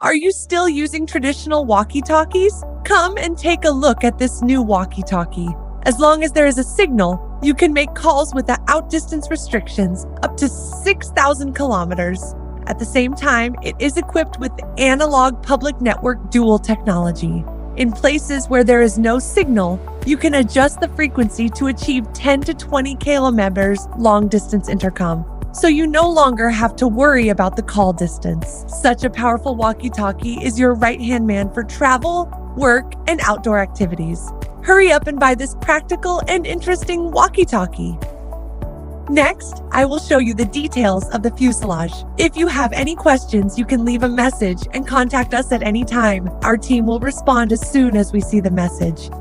Are you still using traditional walkie-talkies? Come and take a look at this new walkie-talkie. As long as there is a signal, you can make calls without distance restrictions up to 6,000 kilometers. At the same time, it is equipped with analog public network dual technology. In places where there is no signal, you can adjust the frequency to achieve 10 to 20 kilometers long-distance intercom, so you no longer have to worry about the call distance. Such a powerful walkie-talkie is your right-hand man for travel, work, and outdoor activities. Hurry up and buy this practical and interesting walkie-talkie. Next, I will show you the details of the fuselage. If you have any questions, you can leave a message and contact us at any time. Our team will respond as soon as we see the message.